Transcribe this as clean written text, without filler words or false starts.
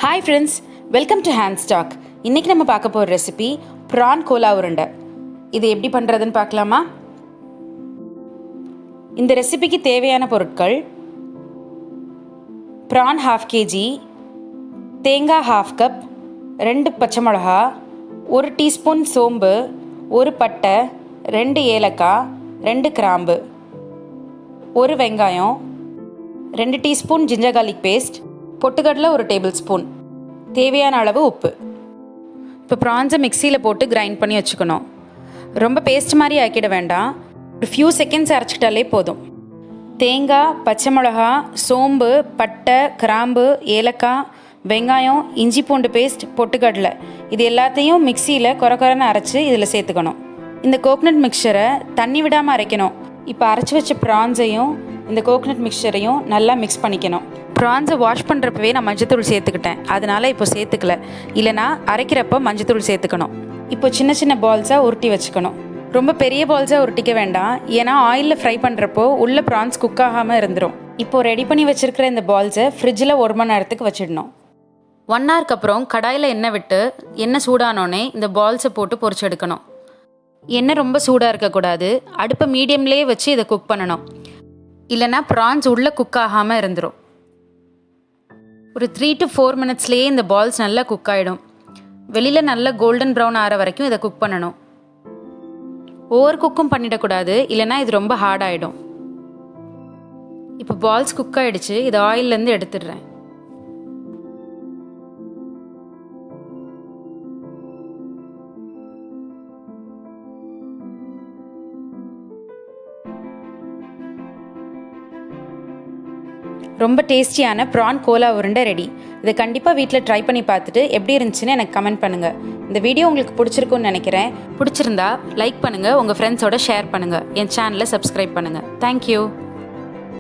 Hi friends, welcome to Hand Stock. இன்னைக்கு நம்ம பார்க்க போற ரெசிபி Prawn Kola Urundai. இது எப்படி பண்றதுன்னு பார்க்கலாமா? இந்த ரெசிபிக்கு தேவையான பொருட்கள் prawn 1/2 kg, தேங்காய் 1/2 cup, 2 பச்சை மிளகாய், 1 டீஸ்பூன் சோம்பு, 1 பட்டை, 2 ஏலக்காய், 2 கிராம்பு, 1 வெங்காயம், 2 டீஸ்பூன் ginger garlic paste, பொட்டுக்கடலை 1 டேபிள் ஸ்பூன், தேவையான அளவு உப்பு. இப்போ ப்ரான்ஸை மிக்சியில் போட்டு கிரைண்ட் பண்ணி வச்சுக்கணும். ரொம்ப பேஸ்ட் மாதிரி ஆக்கிட வேண்டாம், ஒரு ஃபியூ செகண்ட்ஸ் அரைச்சிக்கிட்டாலே போதும். தேங்காய், பச்சை மிளகா, சோம்பு, பட்டை, கிராம்பு, ஏலக்காய், வெங்காயம், இஞ்சி பூண்டு பேஸ்ட், பொட்டுக்கடலை இது எல்லாத்தையும் மிக்சியில் கொரன்னு அரைச்சி இதில் சேர்த்துக்கணும். இந்த கோகனட் மிக்சரை தண்ணி விடாமல் அரைக்கணும். இப்போ அரைச்சி வச்ச ப்ரான்ஸையும் இந்த கோகனட் மிக்சரையும் நல்லா மிக்ஸ் பண்ணிக்கணும். ப்ரான்ஸை வாஷ் பண்ணுறப்பவே நான் மஞ்சத்தூள் சேர்த்துக்கிட்டேன், அதனால் இப்போ சேர்த்துக்கல. இல்லைனா அரைக்கிறப்போ மஞ்சத்தூள் சேர்த்துக்கணும். இப்போ சின்ன சின்ன பால்ஸாக உருட்டி வச்சுக்கணும். ரொம்ப பெரிய பால்ஸாக உருட்டிக்க வேண்டாம், ஏன்னா ஆயிலில் ஃப்ரை பண்ணுறப்போ உள்ள ப்ரான்ஸ் குக் ஆகாமல் இருந்துடும். இப்போது ரெடி பண்ணி வச்சுருக்கிற இந்த பால்ஸை ஃப்ரிட்ஜில் 1 மணி நேரத்துக்கு வச்சிடணும். 1 ஹவருக்கு அப்புறம் கடாயில் எண்ணெய் விட்டு எண்ணெய் சூடானோடனே இந்த பால்ஸை போட்டு பொரிச்சு எடுக்கணும். எண்ணெய் ரொம்ப சூடாக இருக்கக்கூடாது, அடுப்பை மீடியம்லேயே வச்சு இதை குக் பண்ணணும். இல்லைனா ப்ரான்ஸ் உள்ளே குக் ஆகாமல் இருந்துடும். ஒரு 3 to 4 மினிட்ஸ்லேயே இந்த பால்ஸ் நல்லா குக் ஆகிடும். வெளியில் நல்லா கோல்டன் ப்ரௌன் ஆகிற வரைக்கும் இதை குக் பண்ணணும். ஓவர் குக்கும் பண்ணிடக்கூடாது, இல்லைனா இது ரொம்ப ஹார்ட் ஆகிடும். இப்போ பால்ஸ் குக் ஆகிடுச்சு, இதை ஆயிலேருந்து எடுத்துடுறேன். ரொம்ப டேஸ்டியான ப்ரான் கோலா உருண்டை ரெடி. இதை கண்டிப்பாக வீட்டில் ட்ரை பண்ணி பார்த்துட்டு எப்படி இருந்துச்சுன்னு எனக்கு கமெண்ட் பண்ணுங்கள். இந்த வீடியோ உங்களுக்கு பிடிச்சிருக்குன்னு நினைக்கிறேன். பிடிச்சிருந்தா லைக் பண்ணுங்கள், உங்கள் ஃப்ரெண்ட்ஸோட ஷேர் பண்ணுங்கள், என் சேனலை சப்ஸ்கிரைப் பண்ணுங்கள். தேங்க்யூ.